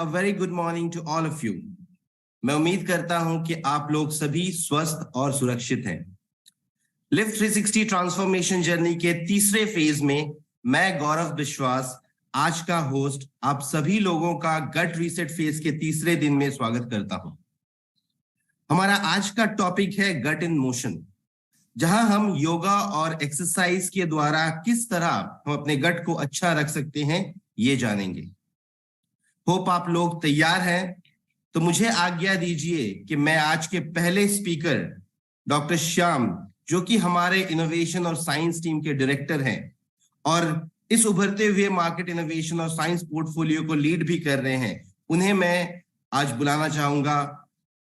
A very good morning to all of you. मैं उम्मीद करता हूं कि आप लोग सभी स्वस्थ और सुरक्षित हैं। लिव 360 ट्रांसफॉर्मेशन जर्नी के तीसरे फेज में मैं गौरव विश्वास, आज का होस्ट, आप सभी लोगों का गट रीसेट फेज के तीसरे दिन में स्वागत करता हूं। हमारा आज का टॉपिक है गट इन मोशन, जहां हम योगा और एक्सरसाइज के द्वारा किस तरह हम अपने गट को अच्छा रख सकते हैं ये जानेंगे। होप आप लोग तैयार हैं। तो मुझे आज्ञा दीजिए कि मैं आज के पहले स्पीकर डॉक्टर श्याम, जो कि हमारे इनोवेशन और साइंस टीम के डायरेक्टर हैं और इस उभरते हुए मार्केट इनोवेशन और साइंस पोर्टफोलियो को लीड भी कर रहे हैं, उन्हें मैं आज बुलाना चाहूंगा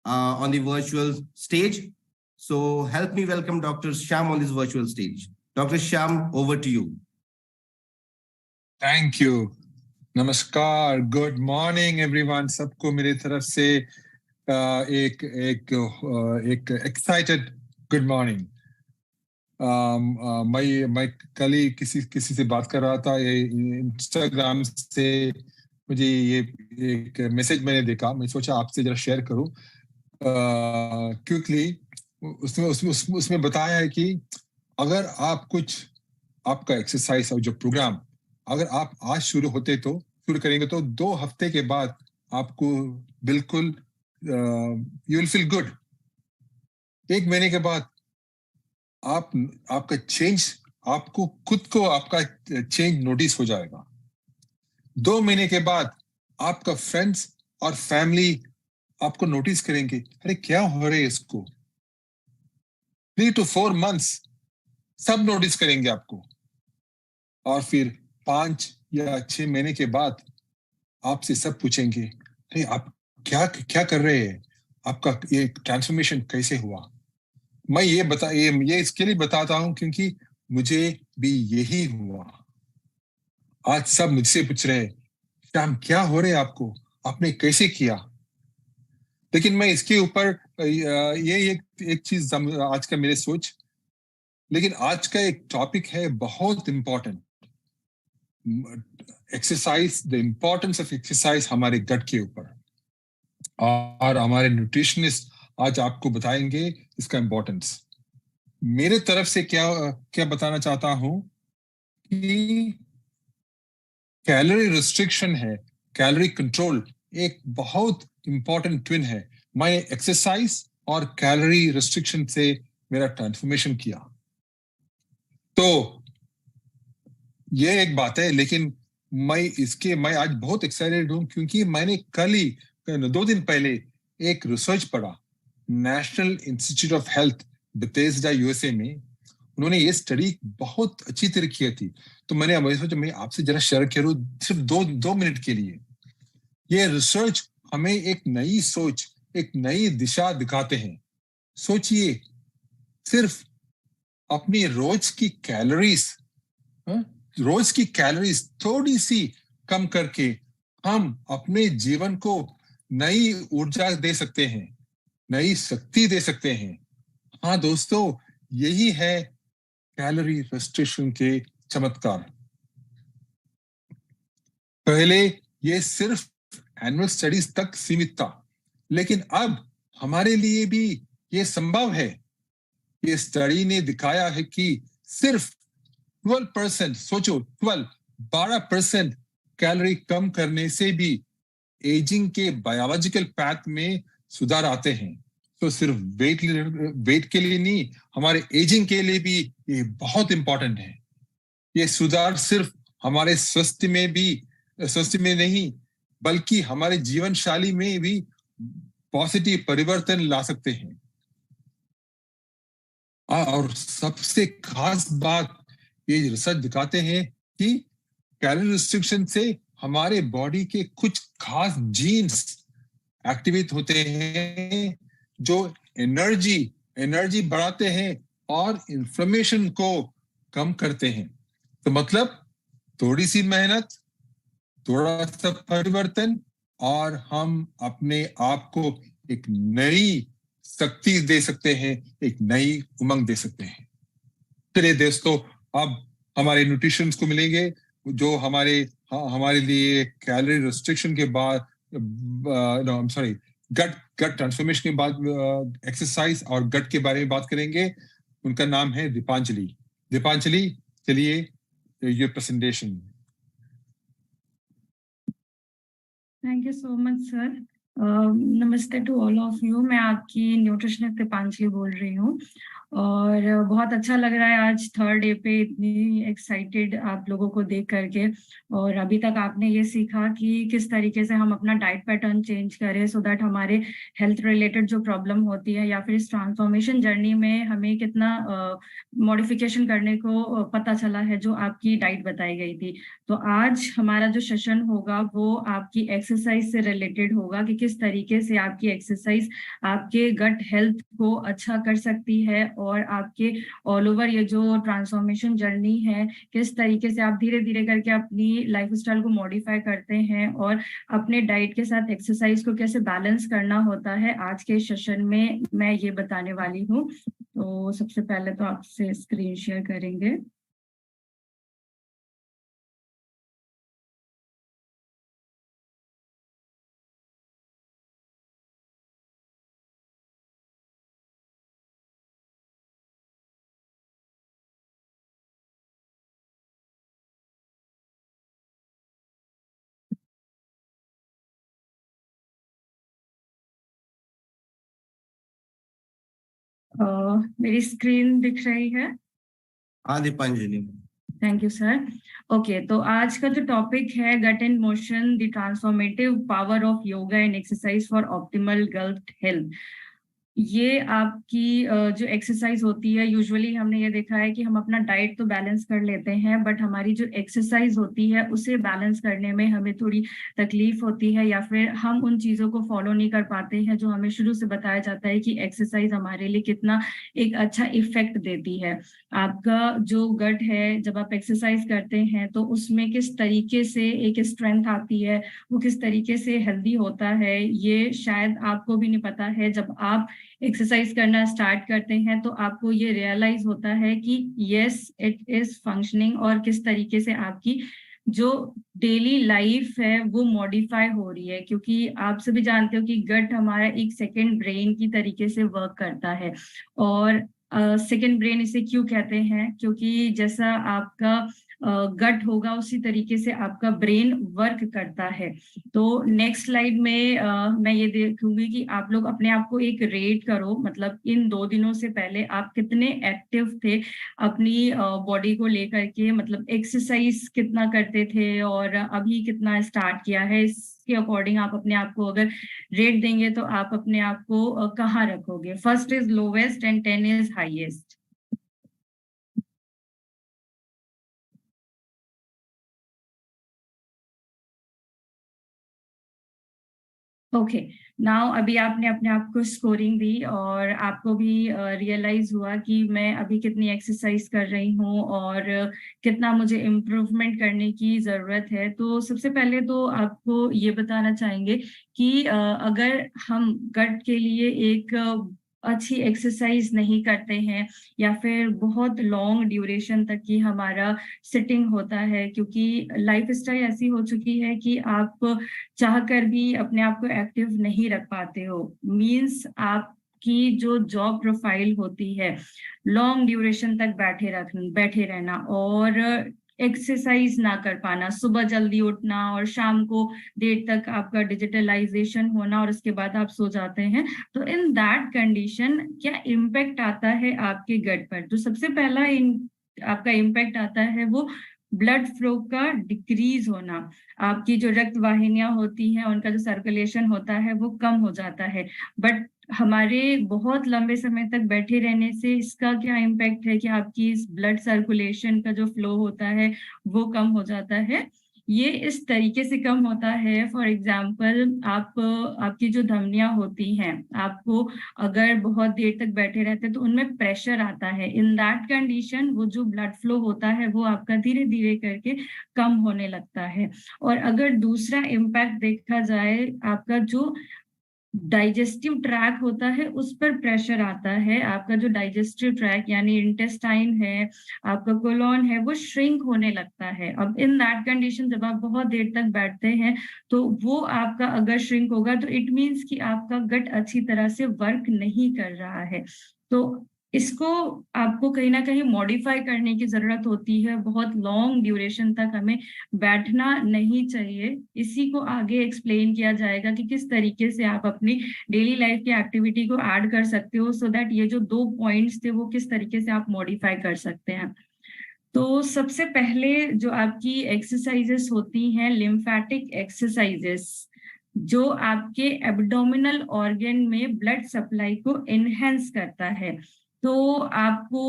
on the virtual stage. So help me welcome doctor Shyam on this virtual stage. Doctor Shyam, over to you. Thank you. नमस्कार, गुड मॉर्निंग एवरीवन। सबको मेरी तरफ से एक एक्साइटेड गुड मॉर्निंग। मैं कल ही किसी से बात कर रहा था, ये इंस्टाग्राम से मुझे ये एक मैसेज मैंने देखा, मैं सोचा आपसे जरा शेयर करूं क्विकली। उसमें बताया है कि अगर आप आपका एक्सरसाइज और जो प्रोग्राम अगर आप आज शुरू करेंगे तो 2 हफ्ते के बाद आपको बिल्कुल यू विल फील गुड। 1 महीने के बाद आपका चेंज, आपको खुद को आपका चेंज नोटिस हो जाएगा। 2 महीने के बाद आपका फ्रेंड्स और फैमिली आपको नोटिस करेंगे, अरे क्या हो रहा है इसको। 3 to 4 months सब नोटिस करेंगे आपको। और फिर 5 या 6 महीने के बाद आपसे सब पूछेंगे, अरे आप क्या कर रहे हैं, आपका ये ट्रांसफॉर्मेशन कैसे हुआ। मैं ये इसके लिए बताता हूं क्योंकि मुझे भी यही हुआ। आज सब मुझसे पूछ रहे हैं, श्याम क्या हो रहे आपको, आपने कैसे किया। लेकिन मैं इसके ऊपर ये एक चीज आज का मेरे सोच, लेकिन आज का एक टॉपिक है बहुत important, exercise, the importance of exercise हमारे गट के ऊपर। और हमारे न्यूट्रिशनिस्ट आज आपको बताएंगे इसका इम्पोर्टेंस। मेरे तरफ से क्या बताना चाहता हूं कि कैलोरी रिस्ट्रिक्शन है, कैलोरी कंट्रोल एक बहुत इंपॉर्टेंट ट्विन है। मैं एक्सरसाइज और कैलोरी रिस्ट्रिक्शन से मेरा ट्रांसफॉर्मेशन किया, तो ये एक बात है। लेकिन मैं आज बहुत एक्साइटेड हूं क्योंकि मैंने कल ही 2 दिन पहले एक रिसर्च पढ़ा, national institute of health Bethesda USA में। उन्होंने ये स्टडी बहुत अच्छी तरह की थी, तो मैंने सोचा मैं आपसे जरा शेयर करूं सिर्फ 2 मिनट के लिए। ये रिसर्च हमें एक नई सोच, एक नई दिशा दिखाते हैं। सोचिए, सिर्फ अपनी रोज की कैलोरीज थोड़ी सी कम करके हम अपने जीवन को नई ऊर्जा दे सकते हैं, नई शक्ति दे सकते हैं। हाँ दोस्तों, यही है कैलोरी रेस्ट्रिक्शन के चमत्कार। पहले ये सिर्फ एनुअल स्टडीज तक सीमित था, लेकिन अब हमारे लिए भी ये संभव है। ये स्टडी ने दिखाया है कि सिर्फ 12%, सोचो 12% कैलोरी कम करने से भी एजिंग के बायोलॉजिकल पैथ में सुधार आते हैं। तो सिर्फ वेट के लिए नहीं, हमारे एजिंग के लिए भी ये बहुत इंपॉर्टेंट है। ये सुधार सिर्फ हमारे स्वास्थ्य में नहीं, बल्कि हमारे जीवन शैली में भी पॉजिटिव परिवर्तन ला सकते हैं। और सबसे खास बात, ये रिसर्च दिखाते हैं कि कैलोरी रिस्ट्रिक्शन से हमारे बॉडी के कुछ खास जीन्स एक्टिवेट होते हैं जो एनर्जी बढ़ाते हैं और इन्फ्लेमेशन को कम करते हैं। तो मतलब थोड़ी सी मेहनत, थोड़ा सा परिवर्तन, और हम अपने आप को एक नई शक्ति दे सकते हैं, एक नई उमंग दे सकते हैं। चलिए दोस्तों, अब हमारे न्यूट्रिशंस को मिलेंगे जो हमारे लिए कैलोरी रिस्ट्रिक्शन के बाद गट ट्रांसफॉर्मेशन के बाद एक्सरसाइज और गट के बारे में बात करेंगे। उनका नाम है दीपांजलि। दीपांजलि, चलिए your presentation. Thank you so much sir. नमस्ते टू ऑल ऑफ यू। मैं आपकी न्यूट्रिशनिस्ट दीपांजलि बोल रही हूँ और बहुत अच्छा लग रहा है आज थर्ड डे पे इतनी एक्साइटेड आप लोगों को देख करके। और अभी तक आपने ये सीखा कि किस तरीके से हम अपना डाइट पैटर्न चेंज करें सो दैट हमारे हेल्थ रिलेटेड जो प्रॉब्लम होती है या फिर इस ट्रांसफॉर्मेशन जर्नी में हमें कितना मॉडिफिकेशन करने को पता चला है जो आपकी डाइट बताई गई थी। तो आज हमारा जो सेशन होगा वो आपकी एक्सरसाइज से रिलेटेड होगा कि किस तरीके से आपकी एक्सरसाइज आपके गट हेल्थ को अच्छा कर सकती है और आपके ऑल ओवर ये जो ट्रांसफॉर्मेशन जर्नी है किस तरीके से आप धीरे धीरे करके अपनी लाइफस्टाइल को मॉडिफाई करते हैं और अपने डाइट के साथ एक्सरसाइज को कैसे बैलेंस करना होता है, आज के सेशन में मैं ये बताने वाली हूँ। तो सबसे पहले तो आपसे स्क्रीन शेयर करेंगे। मेरी स्क्रीन दिख रही है? हाँ Deepanjali. Thank you sir. Okay, तो आज का जो टॉपिक है gut in motion, the transformative power of yoga and exercise for optimal gut health. ये आपकी जो एक्सरसाइज होती है, यूजुअली हमने ये देखा है कि हम अपना डाइट तो बैलेंस कर लेते हैं बट हमारी जो एक्सरसाइज होती है उसे बैलेंस करने में हमें थोड़ी तकलीफ होती है या फिर हम उन चीज़ों को फॉलो नहीं कर पाते हैं जो हमें शुरू से बताया जाता है कि एक्सरसाइज हमारे लिए कितना एक अच्छा इफेक्ट देती है। आपका जो गट है जब आप एक्सरसाइज करते हैं तो उसमें किस तरीके से एक स्ट्रेंथ आती है, वो किस तरीके से हेल्दी होता है, ये शायद आपको भी नहीं पता है। जब आप एक्सरसाइज करना स्टार्ट करते हैं तो आपको ये रियलाइज होता है कि यस इट इज फंक्शनिंग और किस तरीके से आपकी जो डेली लाइफ है वो मॉडिफाई हो रही है, क्योंकि आप सभी जानते हो कि गट हमारा एक सेकेंड ब्रेन की तरीके से वर्क करता है। और सेकेंड ब्रेन इसे क्यों कहते हैं? क्योंकि जैसा आपका गट होगा उसी तरीके से आपका ब्रेन वर्क करता है। तो नेक्स्ट स्लाइड में मैं ये देखूंगी कि आप लोग अपने आप को एक रेट करो, मतलब इन 2 दिनों से पहले आप कितने एक्टिव थे अपनी बॉडी को लेकर के, मतलब एक्सरसाइज कितना करते थे और अभी कितना स्टार्ट किया है। इसके अकॉर्डिंग आप अपने आप को अगर रेट देंगे तो आप अपने आप को कहाँ रखोगे? First is lowest and 10 is highest. Okay, now अभी आपने अपने आप को स्कोरिंग दी और आपको भी रियलाइज हुआ कि मैं अभी कितनी एक्सरसाइज कर रही हूँ और कितना मुझे इम्प्रूवमेंट करने की ज़रूरत है। तो सबसे पहले तो आपको ये बताना चाहेंगे कि अगर हम गट के लिए एक अच्छी एक्सरसाइज नहीं करते हैं या फिर बहुत लॉन्ग ड्यूरेशन तक की हमारा सिटिंग होता है, क्योंकि लाइफस्टाइल ऐसी हो चुकी है कि आप चाह कर भी अपने आप को एक्टिव नहीं रख पाते हो। मींस आपकी जो जॉब प्रोफाइल होती है, लॉन्ग ड्यूरेशन तक बैठे रहना और एक्सरसाइज ना कर पाना, सुबह जल्दी उठना और शाम को देर तक आपका डिजिटलाइजेशन होना और उसके बाद आप सो जाते हैं। तो इन दैट कंडीशन क्या इम्पैक्ट आता है आपके गट पर? तो सबसे पहला आपका इम्पैक्ट आता है वो ब्लड फ्लो का डिक्रीज होना। आपकी जो रक्त वाहिनियां होती हैं उनका जो सर्कुलेशन होता है वो कम हो जाता है। बट हमारे बहुत लंबे समय तक बैठे रहने से इसका क्या इम्पैक्ट है कि आपकी इस ब्लड सर्कुलेशन का जो फ्लो होता है वो कम हो जाता है। ये इस तरीके से कम होता है, फॉर एग्जाम्पल आपकी जो धमनियां होती हैं, आपको अगर बहुत देर तक बैठे रहते हैं तो उनमें प्रेशर आता है। इन दैट कंडीशन वो जो ब्लड फ्लो होता है वो आपका धीरे धीरे करके कम होने लगता है। और अगर दूसरा इम्पैक्ट देखा जाए, आपका जो डाइजेस्टिव ट्रैक होता है उस पर प्रेशर आता है, आपका जो डाइजेस्टिव ट्रैक यानी इंटेस्टाइन है, आपका कोलोन है, वो श्रिंक होने लगता है। अब इन दैट कंडीशन जब आप बहुत देर तक बैठते हैं तो वो आपका अगर श्रिंक होगा तो इट मीन्स कि आपका गट अच्छी तरह से वर्क नहीं कर रहा है। तो इसको आपको कहीं ना कहीं मॉडिफाई करने की जरूरत होती है, बहुत लॉन्ग ड्यूरेशन तक हमें बैठना नहीं चाहिए। इसी को आगे एक्सप्लेन किया जाएगा कि किस तरीके से आप अपनी डेली लाइफ की एक्टिविटी को ऐड कर सकते हो, सो दैट ये जो 2 पॉइंट्स थे वो किस तरीके से आप मॉडिफाई कर सकते हैं। तो सबसे पहले जो आपकी एक्सरसाइजेस होती हैं, लिम्फेटिक एक्सरसाइजेस, जो आपके एब्डोमिनल ऑर्गन में ब्लड सप्लाई को एनहेंस करता है। तो आपको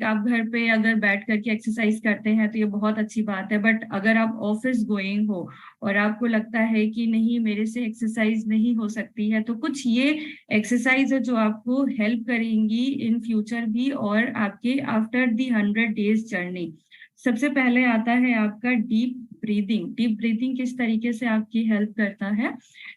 आप घर पे अगर बैठ करके एक्सरसाइज करते हैं तो ये बहुत अच्छी बात है, बट अगर आप ऑफिस गोइंग हो और आपको लगता है कि नहीं मेरे से एक्सरसाइज नहीं हो सकती है, तो कुछ ये एक्सरसाइज है जो आपको हेल्प करेंगी इन फ्यूचर भी और आपके आफ्टर दी 100 डेज जर्नी। सबसे पहले आता है आपका डीप ब्रीदिंग। डीप ब्रीदिंग किस तरीके से आपकी हेल्प करता है?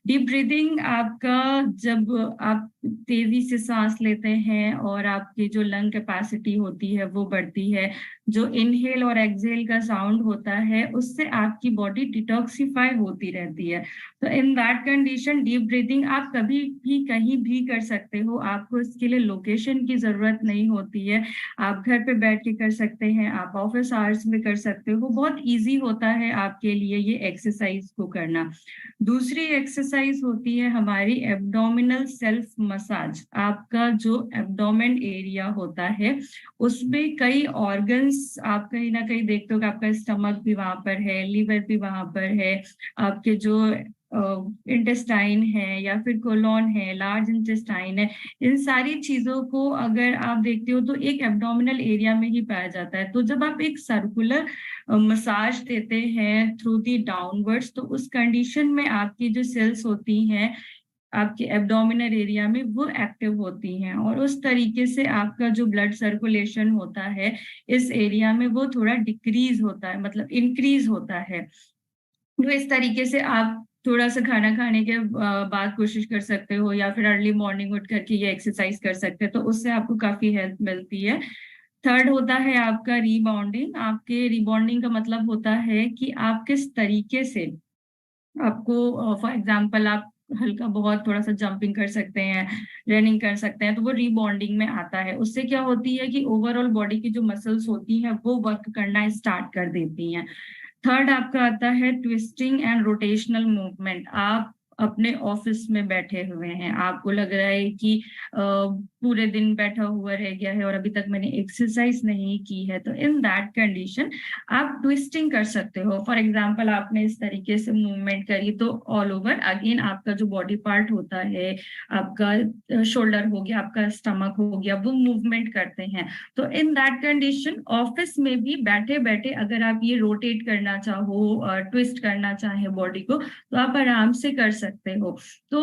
डीप ब्रीदिंग आपका, जब आप तेजी से सांस लेते हैं और आपकी जो लंग कैपेसिटी होती है वो बढ़ती है, जो इनहेल और एक्सहेल का साउंड होता है उससे आपकी बॉडी डिटॉक्सिफाई होती रहती है। तो in that condition deep breathing आप कभी भी कहीं भी कर सकते हो, आपको इसके लिए लोकेशन की जरूरत नहीं होती है। आप घर पे बैठ के कर सकते हैं, आप ऑफिस आवर्स में कर सकते हो, बहुत इजी होता है आपके लिए ये एक्सरसाइज को करना। दूसरी एक्सरसाइज होती है हमारी एब्डोमिनल सेल्फ मसाज। आपका जो एब्डोमेन एरिया होता है उसमें कई ऑर्गन्स आप कहीं ना कहीं देखते हो कि आपका स्टमक भी वहां पर है, लीवर भी वहां पर है, आपके जो इंटेस्टाइन है या फिर कोलोन है, लार्ज इंटेस्टाइन है, इन सारी चीजों को अगर आप देखते हो तो एक एब्डोमिनल एरिया में ही पाया जाता है। तो जब आप एक सर्कुलर मसाज देते हैं थ्रू दी डाउनवर्ड्स, तो उस कंडीशन में आपकी जो सेल्स होती हैं आपके एब्डोमिनल एरिया में वो एक्टिव होती हैं और उस तरीके से आपका जो ब्लड सर्कुलेशन होता है इस एरिया में वो थोड़ा डिक्रीज होता है, मतलब इंक्रीज होता है। तो इस तरीके से आप थोड़ा सा खाना खाने के बाद कोशिश कर सकते हो या फिर अर्ली मॉर्निंग उठ करके ये एक्सरसाइज कर सकते हैं, तो उससे आपको काफी हेल्प मिलती है। थर्ड होता है आपका रीबाउंडिंग। आपके रीबाउंडिंग का मतलब होता है कि आप किस तरीके से आपको, फॉर एग्जांपल आप हल्का बहुत थोड़ा सा जंपिंग कर सकते हैं, रनिंग कर सकते हैं, तो वो रीबॉन्डिंग में आता है। उससे क्या होती है कि ओवरऑल बॉडी की जो मसल्स होती हैं वो वर्क करना स्टार्ट कर देती हैं। थर्ड आपका आता है ट्विस्टिंग एंड रोटेशनल मूवमेंट। आप अपने ऑफिस में बैठे हुए हैं, आपको लग रहा है कि पूरे दिन बैठा हुआ रह गया है और अभी तक मैंने एक्सरसाइज नहीं की है, तो इन दैट कंडीशन आप ट्विस्टिंग कर सकते हो। फॉर एग्जांपल आपने इस तरीके से मूवमेंट करी तो ऑल ओवर अगेन आपका जो बॉडी पार्ट होता है, आपका शोल्डर हो गया, आपका स्टमक हो गया, वो मूवमेंट करते हैं। तो इन दैट कंडीशन ऑफिस में भी बैठे बैठे अगर आप ये रोटेट करना चाहो, ट्विस्ट करना चाहे बॉडी को, तो आप आराम से कर सकते हो। तो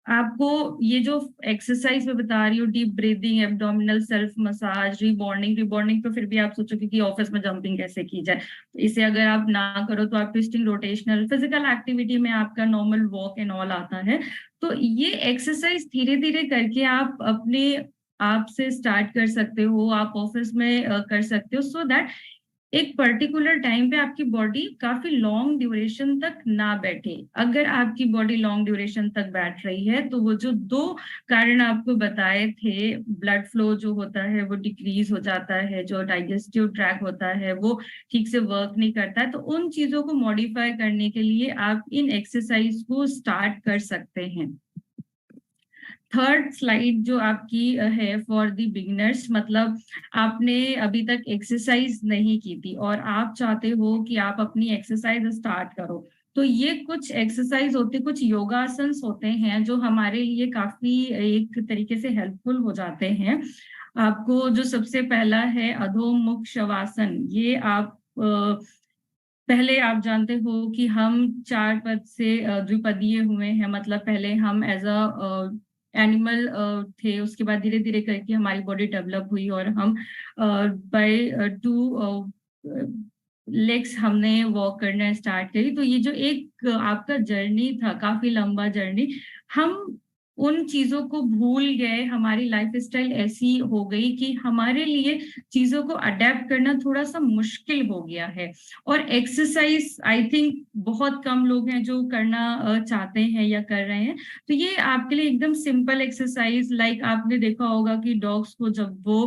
आपको ये जो एक्सरसाइज में बता रही हूँ, deep breathing, abdominal self massage, rebonding, rebonding तो फिर भी आप सोचोगे कि ऑफिस में जंपिंग कैसे की जाए, इसे अगर आप ना करो तो आप ट्विस्टिंग, रोटेशनल, फिजिकल एक्टिविटी में आपका नॉर्मल वॉक एंड ऑल आता है। तो ये एक्सरसाइज धीरे धीरे करके आप अपने आप से स्टार्ट कर सकते हो, आप ऑफिस में कर सकते हो, सो दैट एक पर्टिकुलर टाइम पे आपकी बॉडी काफी लॉन्ग ड्यूरेशन तक ना बैठे। अगर आपकी बॉडी लॉन्ग ड्यूरेशन तक बैठ रही है तो वो जो 2 कारण आपको बताए थे, ब्लड फ्लो जो होता है वो डिक्रीज हो जाता है, जो डाइजेस्टिव ट्रैक होता है वो ठीक से वर्क नहीं करता है, तो उन चीजों को मॉडिफाई करने के लिए आप इन एक्सरसाइज को स्टार्ट कर सकते हैं। थर्ड स्लाइड जो आपकी है फॉर द बिगिनर्स, मतलब आपने अभी तक एक्सरसाइज नहीं की थी और आप चाहते हो कि आप अपनी एक्सरसाइज स्टार्ट करो, तो ये कुछ एक्सरसाइज होते, कुछ योगासन्स होते हैं जो हमारे लिए काफी एक तरीके से हेल्पफुल हो जाते हैं। आपको जो सबसे पहला है अधोमुख शवासन, ये आप पहले आप जानते हो कि हम 4 पद से द्विपदीय हुए हैं, मतलब पहले हम एज अ एनिमल थे, उसके बाद धीरे धीरे करके हमारी बॉडी डेवलप हुई और हम बाय 2 लेग्स हमने वॉक करना स्टार्ट करी। तो ये जो एक आपका जर्नी था, काफी लंबा जर्नी, हम उन चीजों को भूल गए, हमारी लाइफस्टाइल ऐसी हो गई कि हमारे लिए चीजों को अडेप्ट करना थोड़ा सा मुश्किल हो गया है। और एक्सरसाइज आई थिंक बहुत कम लोग हैं जो करना चाहते हैं या कर रहे हैं। तो ये आपके लिए एकदम सिंपल एक्सरसाइज, लाइक आपने देखा होगा कि डॉग्स को जब वो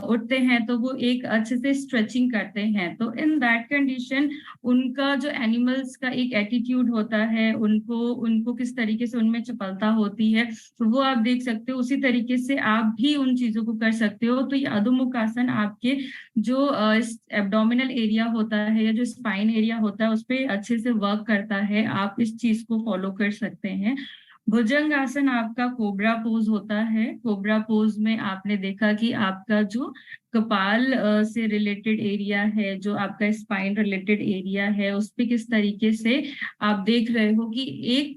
उठते हैं तो वो एक अच्छे से स्ट्रेचिंग करते हैं। तो इन दैट कंडीशन उनका जो एनिमल्स का एक एटीट्यूड होता है, उनको किस तरीके से उनमें चपलता होती है, तो वो आप देख सकते हो। उसी तरीके से आप भी उन चीजों को कर सकते हो। तो ये अधोमुख आसन आपके जो एब्डोमिनल एरिया होता है या जो स्पाइन एरिया होता है उस पर अच्छे से वर्क करता है। आप इस चीज को फॉलो कर सकते हैं। भुजंग आसन आपका कोबरा पोज होता है। कोबरा पोज में आपने देखा कि आपका जो कपाल से रिलेटेड एरिया है, जो आपका स्पाइन रिलेटेड एरिया है, उस पे किस तरीके से आप देख रहे हो कि एक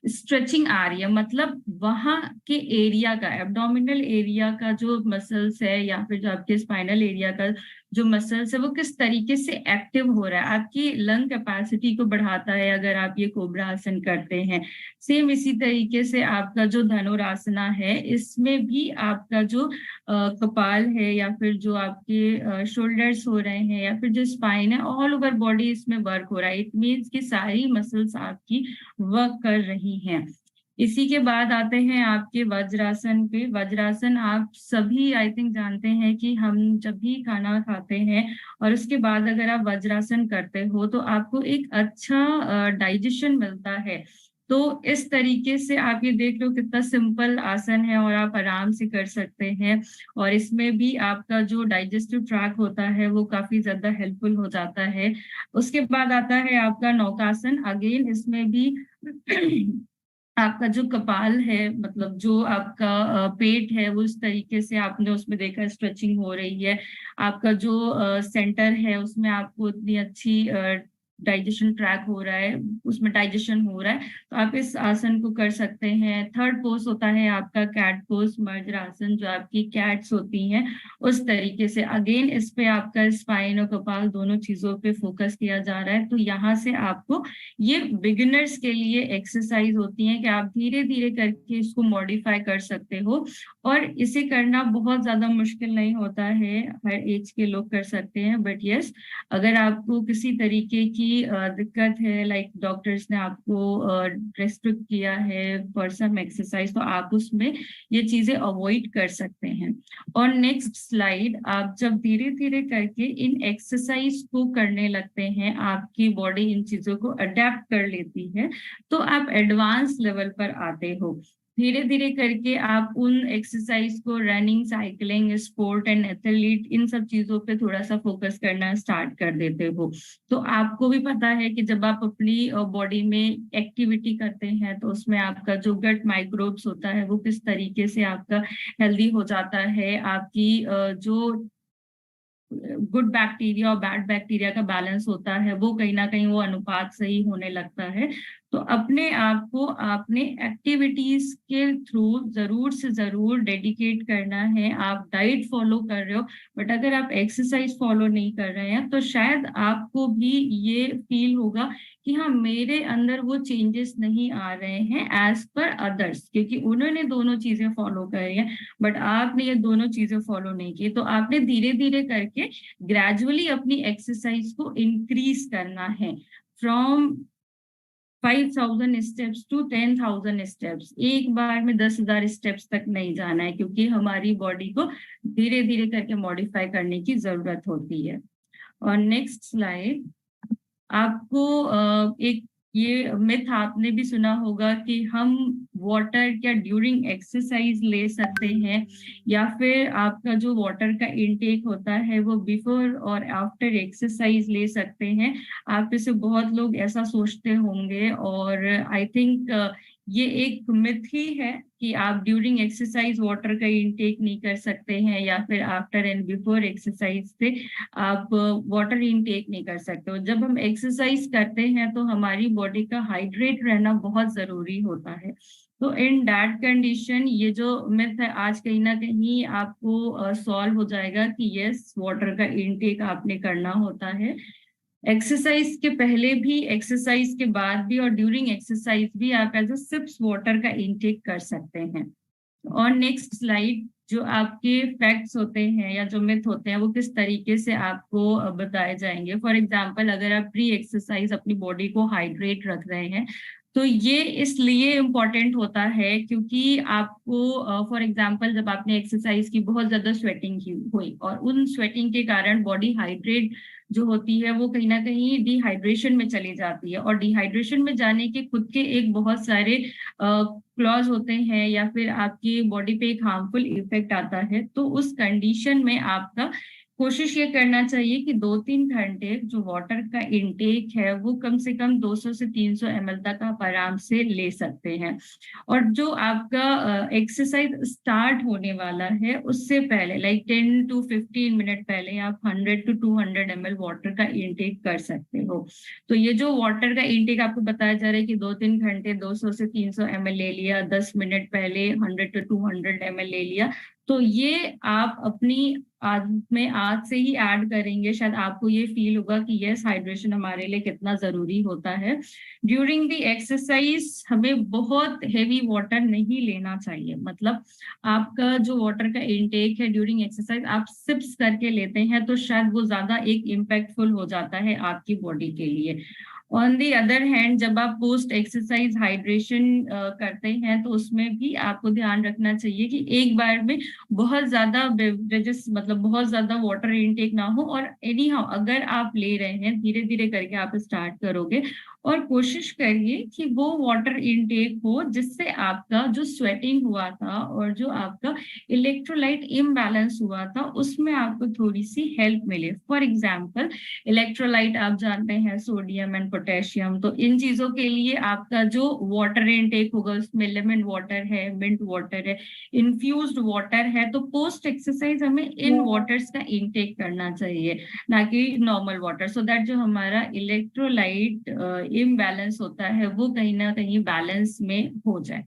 स्ट्रेचिंग आ रही है। मतलब वहां के एरिया का, एब्डोमिनल एरिया का जो मसल्स है या फिर जो आपके स्पाइनल एरिया का जो मसल्स है वो किस तरीके से एक्टिव हो रहा है, आपकी लंग कैपेसिटी को बढ़ाता है अगर आप ये कोबरा आसन करते हैं। सेम इसी तरीके से आपका जो धनुरासना है, इसमें भी आपका जो कपाल है या फिर जो आपके शोल्डर्स हो रहे हैं या फिर जो स्पाइन है, ऑल ओवर बॉडी इसमें वर्क हो रहा है। इट मीन्स कि सारी मसल्स आपकी वर्क कर रही हैं। इसी के बाद आते हैं आपके वज्रासन पे। वज्रासन आप सभी आई थिंक जानते हैं कि हम जब भी खाना खाते हैं और उसके बाद अगर आप वज्रासन करते हो तो आपको एक अच्छा डाइजेशन मिलता है। तो इस तरीके से आप ये देख लो कितना सिंपल आसन है और आप आराम से कर सकते हैं। और इसमें भी आपका जो डाइजेस्टिव ट्रैक होता है वो काफी ज्यादा हेल्पफुल हो जाता है। उसके बाद आता है आपका नौकासन। अगेन इसमें भी आपका जो कपाल है, मतलब जो आपका पेट है, वो इस तरीके से आपने उसमें देखा स्ट्रेचिंग हो रही है। आपका जो सेंटर है उसमें आपको इतनी अच्छी डाइजेशन ट्रैक हो रहा है, उसमें डाइजेशन हो रहा है। तो आप इस आसन को कर सकते हैं। थर्ड पोज होता है आपका कैट पोज, मर्जर आसन, जो आपकी कैट्स होती हैं उस तरीके से। अगेन इस पे आपका स्पाइन और कपाल दोनों चीजों पे फोकस किया जा रहा है। तो यहाँ से आपको ये बिगिनर्स के लिए एक्सरसाइज होती है कि आप धीरे धीरे करके इसको मॉडिफाई कर सकते हो। और इसे करना बहुत ज्यादा मुश्किल नहीं होता है, हर एज के लोग कर सकते हैं। बट यस, अगर आपको किसी तरीके की दिक्कत है, लाइक डॉक्टर्स ने आपको रेस्ट्रिक्ट किया है फॉर सम एक्सरसाइज, तो आप उसमें ये चीजें अवॉइड कर सकते हैं। और नेक्स्ट स्लाइड, आप जब धीरे धीरे करके इन एक्सरसाइज को करने लगते हैं, आपकी बॉडी इन चीजों को अडेप्ट कर लेती है, तो आप एडवांस लेवल पर आते हो। धीरे धीरे करके आप उन एक्सरसाइज को running, cycling, sport and athlete, इन सब चीजों पे थोड़ा सा फोकस करना स्टार्ट कर देते हो। तो आपको भी पता है कि जब आप अपनी बॉडी में एक्टिविटी करते हैं तो उसमें आपका जो गट माइक्रोब्स होता है वो किस तरीके से आपका हेल्दी हो जाता है। आपकी जो गुड बैक्टीरिया और बैड बैक्टीरिया का बैलेंस होता है वो कहीं ना कहीं वो अनुपात सही होने लगता है। तो अपने आप को आपने एक्टिविटीज के थ्रू जरूर से जरूर डेडिकेट करना है। आप डाइट फॉलो कर रहे हो बट अगर आप एक्सरसाइज फॉलो नहीं कर रहे हैं तो शायद आपको भी ये फील होगा कि हाँ, मेरे अंदर वो चेंजेस नहीं आ रहे हैं एज पर अदर्स, क्योंकि उन्होंने दोनों चीजें फॉलो करी हैं बट आपने ये दोनों चीजें फॉलो नहीं की। तो आपने धीरे धीरे करके ग्रेजुअली अपनी एक्सरसाइज को इंक्रीज करना है, फ्रॉम 5000 स्टेप्स टू 10,000 स्टेप्स। एक बार में 10,000 स्टेप्स तक नहीं जाना है, क्योंकि हमारी बॉडी को धीरे धीरे करके मॉडिफाई करने की जरूरत होती है। और नेक्स्ट स्लाइड, आपको एक ये मिथ आपने भी सुना होगा कि हम वाटर क्या ड्यूरिंग एक्सरसाइज ले सकते हैं, या फिर आपका जो वाटर का इनटेक होता है वो बिफोर और आफ्टर एक्सरसाइज ले सकते हैं। आप में से बहुत लोग ऐसा सोचते होंगे और आई थिंक ये एक मिथ ही है कि आप ड्यूरिंग एक्सरसाइज वाटर का इनटेक नहीं कर सकते हैं या फिर आफ्टर एंड बिफोर एक्सरसाइज से आप वाटर इनटेक नहीं कर सकते हो। जब हम एक्सरसाइज करते हैं तो हमारी बॉडी का हाइड्रेट रहना बहुत जरूरी होता है। तो इन दैट कंडीशन ये जो मिथ है आज कहीं ना कहीं आपको सॉल्व हो जाएगा कि यस, वाटर का इनटेक आपने करना होता है। एक्सरसाइज के पहले भी, एक्सरसाइज के बाद भी और ड्यूरिंग एक्सरसाइज भी आप एज अ सिप्स वाटर का इंटेक कर सकते हैं। और नेक्स्ट स्लाइड, जो आपके फैक्ट्स होते हैं या जो मिथ होते हैं वो किस तरीके से आपको बताए जाएंगे। फॉर एग्जांपल, अगर आप प्री एक्सरसाइज अपनी बॉडी को हाइड्रेट रख रहे हैं तो ये इसलिए इम्पोर्टेंट होता है क्योंकि आपको फॉर एग्जांपल जब आपने एक्सरसाइज की, बहुत ज्यादा स्वेटिंग की हुई और उन स्वेटिंग के कारण बॉडी हाइड्रेट जो होती है वो कहीं ना कहीं डिहाइड्रेशन में चली जाती है, और डिहाइड्रेशन में जाने के खुद के एक बहुत सारे क्लॉज होते हैं या फिर आपकी बॉडी पे एक हार्मफुल इफेक्ट आता है। तो उस कंडीशन में आपका कोशिश ये करना चाहिए कि 2-3 घंटे जो वाटर का इंटेक है वो कम से कम 200 से 300 ml तक आप आराम से ले सकते हैं। और जो आपका एक्सरसाइज स्टार्ट होने वाला है उससे पहले लाइक 10 to 15 मिनट पहले आप 100 to 200 ml वाटर का इंटेक कर सकते हो। तो ये जो वाटर का इंटेक आपको बताया जा रहा है कि 2-3 घंटे 200 से 300 ml ले लिया, 10 मिनट पहले 100 to 200 ml ले लिया, तो ये आप अपनी आदत में आज से ही ऐड करेंगे, शायद आपको ये फील होगा कि यस, हाइड्रेशन हमारे लिए कितना जरूरी होता है। ड्यूरिंग द एक्सरसाइज हमें बहुत हेवी वाटर नहीं लेना चाहिए, मतलब आपका जो वाटर का इंटेक है ड्यूरिंग एक्सरसाइज आप सिप्स करके लेते हैं तो शायद वो ज्यादा एक इम्पैक्टफुल हो जाता है आपकी बॉडी के लिए। ऑन दी अदर हैंड, जब आप पोस्ट एक्सरसाइज हाइड्रेशन करते हैं तो उसमें भी आपको ध्यान रखना चाहिए कि एक बार में बहुत ज्यादा बेवरेजेस, मतलब बहुत ज्यादा वाटर इनटेक ना हो। और एनी हाउ अगर आप ले रहे हैं, धीरे धीरे करके आप स्टार्ट करोगे और कोशिश करिए कि वो वाटर इनटेक हो जिससे आपका जो स्वेटिंग हुआ था और जो आपका इलेक्ट्रोलाइट इम्बैलेंस हुआ था उसमें आपको थोड़ी सी हेल्प मिले। फॉर एग्जाम्पल, इलेक्ट्रोलाइट आप जानते हैं सोडियम एंड पोटेशियम, तो इन चीजों के लिए आपका जो वाटर इनटेक होगा उसमें लेमन वाटर है, मिंट वाटर है, इन्फ्यूज्ड वाटर है, तो पोस्ट एक्सरसाइज हमें इन वाटर्स का इनटेक करना चाहिए, ना कि नॉर्मल वाटर, सो दैट जो हमारा इलेक्ट्रोलाइट इम्बैलेंस होता है वो कहीं ना कहीं बैलेंस में हो जाए।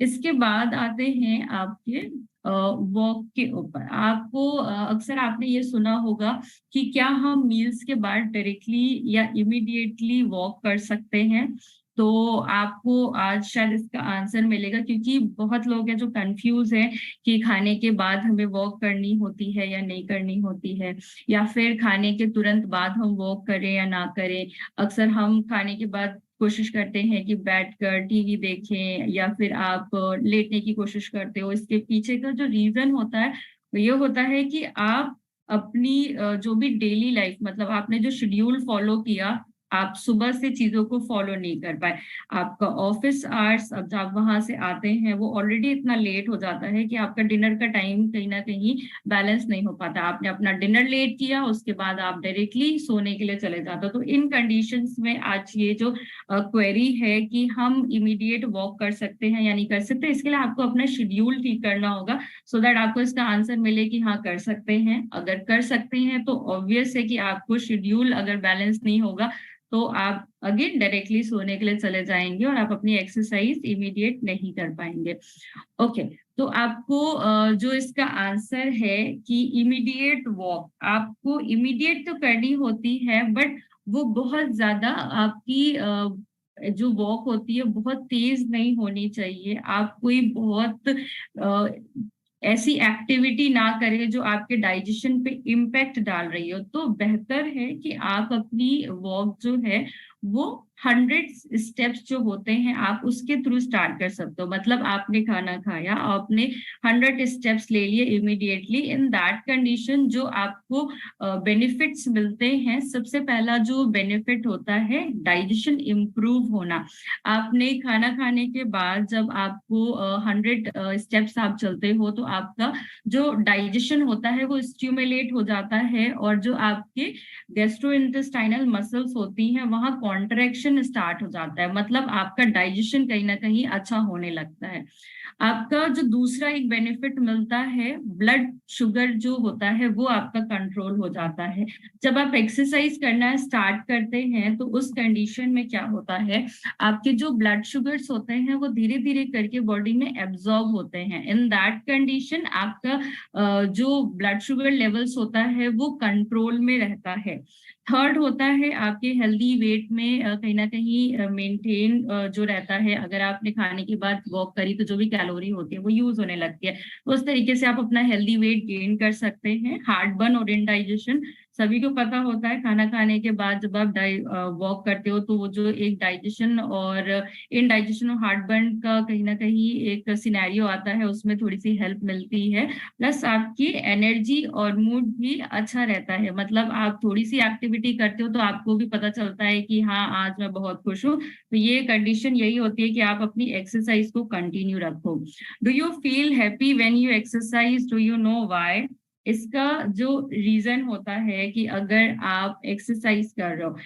इसके बाद आते हैं आपके वॉक के ऊपर। आपको अक्सर आपने ये सुना होगा कि क्या हम मील्स के बाद डायरेक्टली या इमीडिएटली वॉक कर सकते हैं। तो आपको आज शायद इसका आंसर मिलेगा, क्योंकि बहुत लोग हैं जो कंफ्यूज हैं कि खाने के बाद हमें वॉक करनी होती है या नहीं करनी होती है, या फिर खाने के तुरंत बाद हम वॉक करें या ना करें। अक्सर हम खाने के बाद कोशिश करते हैं कि बैठकर टीवी देखें या फिर आप लेटने की कोशिश करते हो। इसके पीछे का जो रीजन होता है वो ये होता है कि आप अपनी जो भी डेली लाइफ, मतलब आपने जो शेड्यूल फॉलो किया, आप सुबह से चीजों को फॉलो नहीं कर पाए। आपका ऑफिस आवर्स, अब जब वहां से आते हैं वो ऑलरेडी इतना लेट हो जाता है कि आपका डिनर का टाइम कहीं ना कहीं बैलेंस नहीं हो पाता। आपने अपना डिनर लेट किया, उसके बाद आप डायरेक्टली सोने के लिए चले जाते हो। तो इन कंडीशंस में आज ये जो क्वेरी है कि हम इमीडिएट वॉक कर सकते हैं या नहीं कर सकते, इसके लिए आपको अपना शेड्यूल ठीक करना होगा सो दैट आपको इसका आंसर मिले कि हाँ कर सकते हैं। अगर कर सकते हैं तो ऑब्वियस है कि आपको शेड्यूल अगर बैलेंस नहीं होगा तो आप अगेन डायरेक्टली सोने के लिए चले जाएंगे और आप अपनी एक्सरसाइज इमीडिएट नहीं कर पाएंगे। ओके, तो आपको जो इसका आंसर है कि इमीडिएट वॉक आपको इमीडिएट तो करनी होती है, बट वो बहुत ज्यादा आपकी जो वॉक होती है बहुत तेज नहीं होनी चाहिए। आप कोई बहुत ऐसी एक्टिविटी ना करें जो आपके डाइजेशन पे इम्पैक्ट डाल रही हो। तो बेहतर है कि आप अपनी वॉक जो है वो 100 स्टेप्स जो होते हैं आप उसके थ्रू स्टार्ट कर सकते हो। मतलब आपने खाना खाया, आपने 100 स्टेप्स ले लिए इमीडिएटली। इन दैट कंडीशन जो आपको बेनिफिट्स मिलते हैं, सबसे पहला जो बेनिफिट होता है डाइजेशन इम्प्रूव होना। आपने खाना खाने के बाद जब आपको 100 स्टेप्स आप चलते हो तो आपका जो डाइजेशन होता है वो स्टिमुलेट हो जाता है, और जो आपके गैस्ट्रोइंटेस्टाइनल मसल्स होती हैं वहां कॉन्ट्रैक्शन स्टार्ट हो जाता है, मतलब आपका डाइजेशन कहीं ना कहीं अच्छा होने लगता है। आपका जो दूसरा एक बेनिफिट मिलता है, ब्लड शुगर जो होता है वो आपका कंट्रोल हो जाता है। जब आप एक्सरसाइज करना स्टार्ट करते हैं तो उस कंडीशन में क्या होता है, आपके जो ब्लड शुगर्स होते हैं वो धीरे धीरे करके बॉडी में एब्जॉर्ब होते हैं। इन दैट कंडीशन आपका जो ब्लड शुगर लेवल्स होता है वो कंट्रोल में रहता है। थर्ड होता है आपके हेल्दी वेट में कहीं ना कहीं मेंटेन जो रहता है। अगर आपने खाने के बाद वॉक करी तो जो भी कैलोरी होती है वो यूज होने लगती है, तो उस तरीके से आप अपना हेल्दी वेट गेन कर सकते हैं। हार्ट बर्न और इंडाइजेशन, सभी को पता होता है खाना खाने के बाद जब आप वॉक करते हो तो वो जो एक डाइजेशन और इनडाइजेशन और हार्ट बर्न का कहीं ना कहीं एक सिनेरियो आता है, उसमें थोड़ी सी हेल्प मिलती है। प्लस आपकी एनर्जी और मूड भी अच्छा रहता है। मतलब आप थोड़ी सी एक्टिविटी करते हो तो आपको भी पता चलता है कि हाँ आज मैं बहुत खुश हूँ। तो ये कंडीशन यही होती है कि आप अपनी एक्सरसाइज को कंटिन्यू रखो। Do you feel happy when you exercise? Do you know why? इसका जो रीजन होता है कि अगर आप एक्सरसाइज कर रहे हो,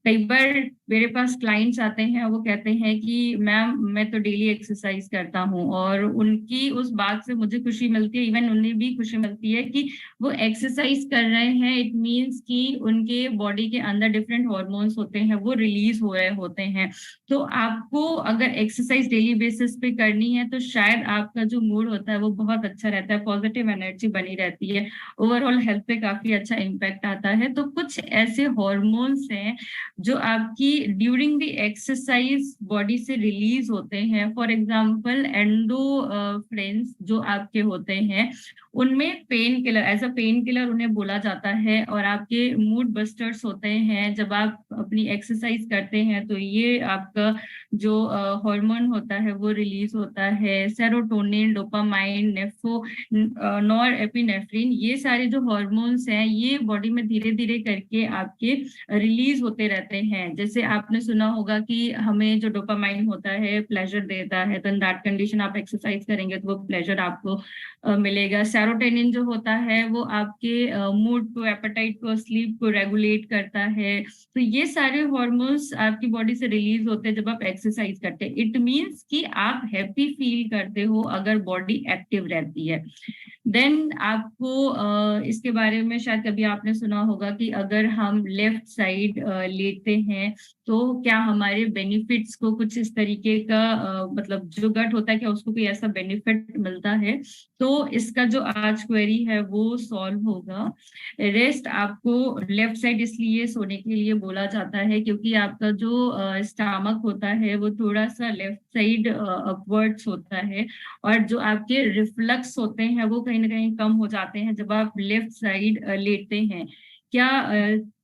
कई बार मेरे पास क्लाइंट्स आते हैं, वो कहते हैं कि मैम मैं तो डेली एक्सरसाइज करता हूँ, और उनकी उस बात से मुझे खुशी मिलती है। इवन उन्हें भी खुशी मिलती है कि वो एक्सरसाइज कर रहे हैं। इट मीन्स कि उनके बॉडी के अंदर डिफरेंट हॉर्मोन्स होते हैं, वो रिलीज हो रहे होते हैं। तो आपको अगर एक्सरसाइज डेली बेसिस पे करनी है तो शायद आपका जो मूड होता है वो बहुत अच्छा रहता है, पॉजिटिव एनर्जी बनी रहती है, ओवरऑल हेल्थ पे काफी अच्छा इम्पैक्ट आता है। तो कुछ ऐसे हॉर्मोन्स हैं जो आपकी ड्यूरिंग द एक्सरसाइज बॉडी से रिलीज होते हैं। फॉर एग्जांपल एंडोफ्रेंस जो आपके होते हैं, उनमें painkiller, as a painkiller उन्हें बोला जाता है, और आपके मूड बस्टर्स होते हैं। जब आप अपनी एक्सरसाइज करते हैं तो ये आपका जो हार्मोन होता है वो रिलीज होता है। सेरोटोनिन, डोपामाइन, नॉर एपिनेफ्रिन, ये सारे जो हॉर्मोन्स हैं ये बॉडी में धीरे धीरे करके आपके रिलीज होते रहते हैं। जैसे आपने सुना होगा कि हमें जो डोपामाइन होता है प्लेजर देता है, तो इन दैट कंडीशन आप एक्सरसाइज करेंगे तो वो प्लेजर आपको मिलेगा। सेरोटोनिन जो होता है वो आपके मूड को, एपेटाइट को, स्लीप को रेगुलेट करता है। तो ये सारे हॉर्मोन्स आपकी बॉडी से रिलीज होते हैं जब आप एक्सरसाइज करते हैं। इट मीन्स कि आप हैप्पी फील करते हो अगर बॉडी एक्टिव रहती है। देन आपको इसके बारे में शायद कभी आपने सुना होगा कि अगर हम लेफ्ट साइड लेते हैं तो क्या हमारे बेनिफिट्स को कुछ इस तरीके का मतलब जो गट होता है क्या उसको कोई ऐसा बेनिफिट मिलता है? तो इसका जो आज क्वेरी है वो सॉल्व होगा। रेस्ट आपको लेफ्ट साइड इसलिए सोने के लिए बोला जाता है क्योंकि आपका जो स्टमक होता है वो थोड़ा सा लेफ्ट साइड अपवर्ड्स होता है, और जो आपके रिफ्लक्स होते हैं वो कहीं ना कहीं कम हो जाते हैं जब आप लेफ्ट साइड लेटते हैं। क्या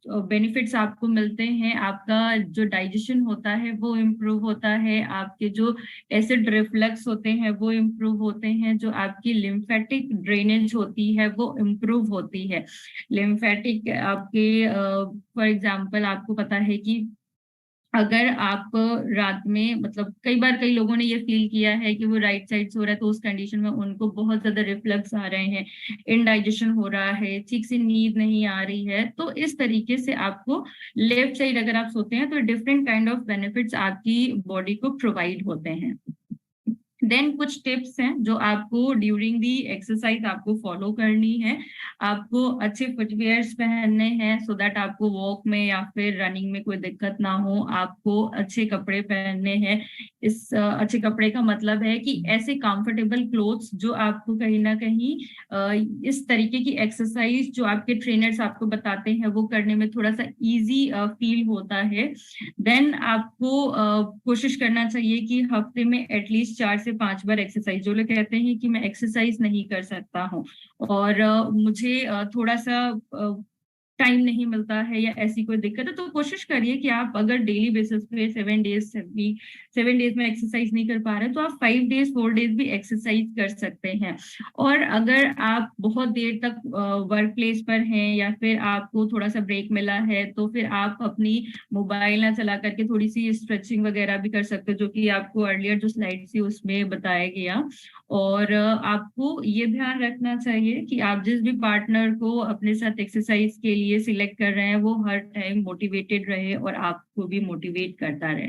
बेनिफिट्स आपको मिलते हैं? आपका जो डाइजेशन होता है वो इम्प्रूव होता है, आपके जो एसिड रिफ्लक्स होते हैं वो इम्प्रूव होते हैं, जो आपकी लिम्फेटिक ड्रेनेज होती है वो इम्प्रूव होती है। लिम्फेटिक आपके फॉर एग्जांपल आपको पता है कि अगर आप रात में, मतलब कई लोगों ने ये फील किया है कि वो राइट साइड सो रहा है तो उस कंडीशन में उनको बहुत ज्यादा रिफ्लक्स आ रहे हैं, इनडाइजेशन हो रहा है, ठीक से नींद नहीं आ रही है। तो इस तरीके से आपको लेफ्ट साइड अगर आप सोते हैं तो डिफरेंट काइंड ऑफ बेनिफिट्स आपकी बॉडी को प्रोवाइड होते हैं। देन कुछ टिप्स हैं जो आपको ड्यूरिंग दी एक्सरसाइज आपको फॉलो करनी है। आपको अच्छे फुटवेयर्स पहनने हैं सो दैट आपको वॉक में या फिर रनिंग में कोई दिक्कत ना हो। आपको अच्छे कपड़े पहनने हैं। इस अच्छे कपड़े का मतलब है कि ऐसे कंफर्टेबल क्लोथ्स जो आपको कहीं ना कहीं इस तरीके की एक्सरसाइज जो आपके ट्रेनर्स आपको बताते हैं वो करने में थोड़ा सा इजी फील होता है। देन आपको कोशिश करना चाहिए कि हफ्ते में एटलीस्ट 4 से 5 बार एक्सरसाइज। जो लोग कहते हैं कि मैं एक्सरसाइज नहीं कर सकता हूँ और मुझे थोड़ा सा टाइम नहीं मिलता है या ऐसी कोई दिक्कत है, तो कोशिश करिए कि आप अगर डेली बेसिस पे 7 डेज में एक्सरसाइज नहीं कर पा रहे तो आप 5 डेज 4 डेज भी एक्सरसाइज कर सकते हैं। और अगर आप बहुत देर तक वर्क प्लेस पर हैं या फिर आपको थोड़ा सा ब्रेक मिला है तो फिर आप अपनी मोबाइल ना चला करके थोड़ी सी स्ट्रेचिंग वगैरह भी कर सकते हो, जो कि आपको अर्लियर जो स्लाइड थी उसमें बताया गया। और आपको ये ध्यान रखना चाहिए कि आप जिस भी पार्टनर को अपने साथ एक्सरसाइज के लिए सिलेक्ट कर रहे हैं वो हर टाइम मोटिवेटेड रहे और आपको भी मोटिवेट करता रहे।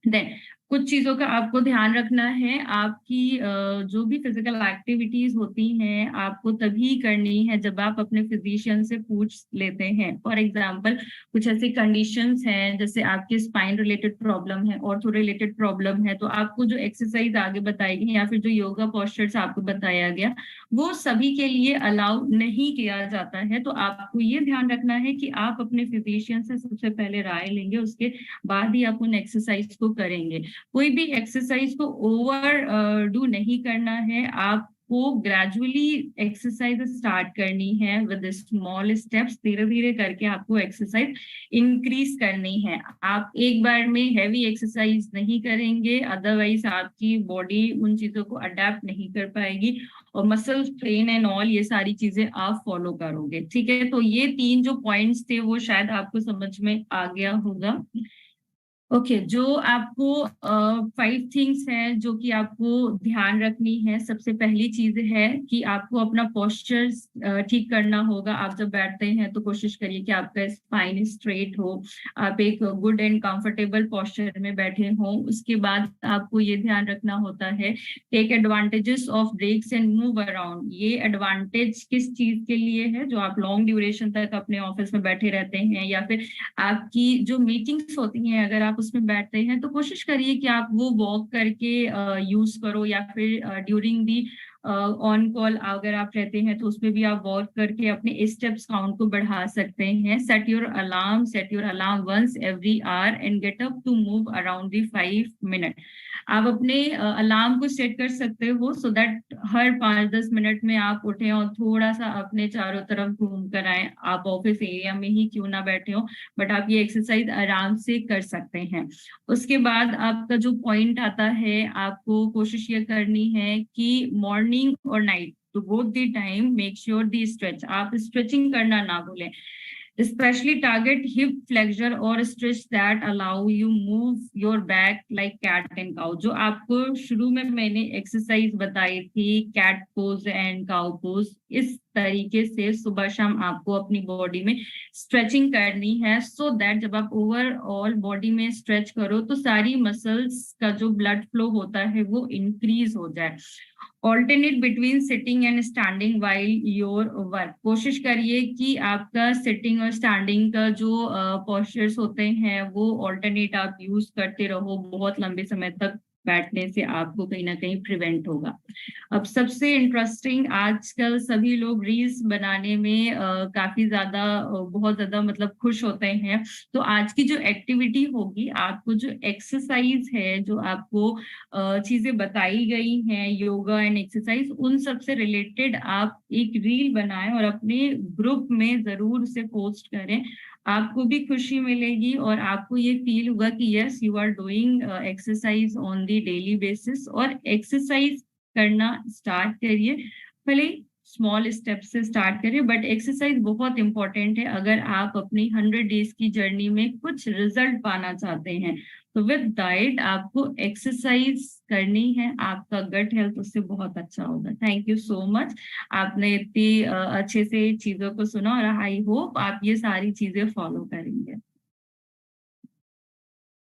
देन कुछ चीजों का आपको ध्यान रखना है। आपकी जो भी फिजिकल एक्टिविटीज होती हैं आपको तभी करनी है जब आप अपने फिजिशियन से पूछ लेते हैं। फॉर एग्जांपल कुछ ऐसी कंडीशंस हैं जैसे आपके स्पाइन रिलेटेड प्रॉब्लम है, ऑर्थो रिलेटेड प्रॉब्लम है, तो आपको जो एक्सरसाइज आगे बताई गई या फिर जो योगा पोस्चर्स आपको बताया गया वो सभी के लिए अलाउ नहीं किया जाता है। तो आपको ये ध्यान रखना है कि आप अपने फिजिशियन से सबसे पहले राय लेंगे, उसके बाद ही आप उन एक्सरसाइज को करेंगे। कोई भी एक्सरसाइज को ओवर डू नहीं करना है, आपको ग्रेजुअली एक्सरसाइज स्टार्ट करनी है विद स्मॉल स्टेप्स। धीरे धीरे करके आपको एक्सरसाइज इंक्रीज करनी है। आप एक बार में हैवी एक्सरसाइज नहीं करेंगे, अदरवाइज आपकी बॉडी उन चीजों को अडेप्ट नहीं कर पाएगी और मसल ट्रेन एंड ऑल ये सारी चीजें आप फॉलो करोगे। ठीक है, तो ये 3 जो पॉइंट्स थे वो शायद आपको समझ में आ गया होगा। ओके, जो आपको 5 थिंग्स हैं जो कि आपको ध्यान रखनी है। सबसे पहली चीज है कि आपको अपना पोस्चर ठीक करना होगा। आप जब बैठते हैं तो कोशिश करिए कि आपका स्पाइन स्ट्रेट हो, आप एक गुड एंड कंफर्टेबल पोस्चर में बैठे हो। उसके बाद आपको ये ध्यान रखना होता है, take advantages of breaks and move around. ये एडवांटेज किस चीज के लिए है? जो आप लॉन्ग ड्यूरेशन तक अपने ऑफिस में बैठे रहते हैं या फिर आपकी जो मीटिंग्स होती हैं अगर आप उसमें बैठते हैं तो कोशिश करिए कि आप वो वॉक करके यूज करो, या फिर ड्यूरिंग दी ऑन कॉल अगर आप रहते हैं तो उसमें भी आप वॉक करके अपने स्टेप्स काउंट को बढ़ा सकते हैं। Set your alarm once every hour and get up to move around the 5 minute. आप अपने अलार्म को सेट कर सकते हो सो दैट हर 5-10 मिनट में आप उठे और थोड़ा सा अपने चारों तरफ घूम कर आए। आप ऑफिस एरिया में ही क्यों ना बैठे हो, बट आप ये एक्सरसाइज आराम से कर सकते हैं। उसके बाद आपका जो पॉइंट आता है, आपको कोशिश ये करनी है कि मॉर्निंग और नाइट तो both the time make sure the stretch. आप स्ट्रेचिंग करना ना भूलें। Especially target hip flexor or stretch that allow you move your back like cat and cow। जो आपको शुरू में मैंने एक्सरसाइज बताई थी cat pose and cow pose, इस तरीके से सुबह शाम आपको अपनी बॉडी में स्ट्रेचिंग करनी है सो दैट जब आप ओवरऑल बॉडी में स्ट्रेच करो तो सारी मसल्स का जो ब्लड फ्लो होता है वो इंक्रीज हो जाए। Alternate between sitting and standing while your work. कोशिश करिए कि आपका सिटिंग और स्टैंडिंग का जो पोस्चर्स होते हैं वो ऑल्टरनेट आप यूज करते रहो। बहुत लंबे समय तक बैठने से आपको कहीं ना कहीं प्रिवेंट होगा। अब सबसे इंटरेस्टिंग, आजकल सभी लोग रील्स बनाने में काफी ज्यादा बहुत ज्यादा मतलब खुश होते हैं। तो आज की जो एक्टिविटी होगी, आपको जो एक्सरसाइज है, जो आपको चीजें बताई गई हैं योगा एंड एक्सरसाइज, उन सब से रिलेटेड आप एक रील बनाएं और अपने ग्रुप में जरूर उसे पोस्ट करें। आपको भी खुशी मिलेगी और आपको ये फील होगा कि yes you are doing exercise on the daily basis. और एक्सरसाइज करना स्टार्ट करिए, भले स्मॉल स्टेप से स्टार्ट करिए, बट एक्सरसाइज बहुत इंपॉर्टेंट है अगर आप अपनी 100 डेज की जर्नी में कुछ रिजल्ट पाना चाहते हैं। तो विद डाइट आपको एक्सरसाइज करनी है, आपका गट हेल्थ उससे बहुत अच्छा होगा। थैंक यू सो मच, आपने इतनी अच्छे से चीजों को सुना और आई होप आप ये सारी चीजें फॉलो करेंगे।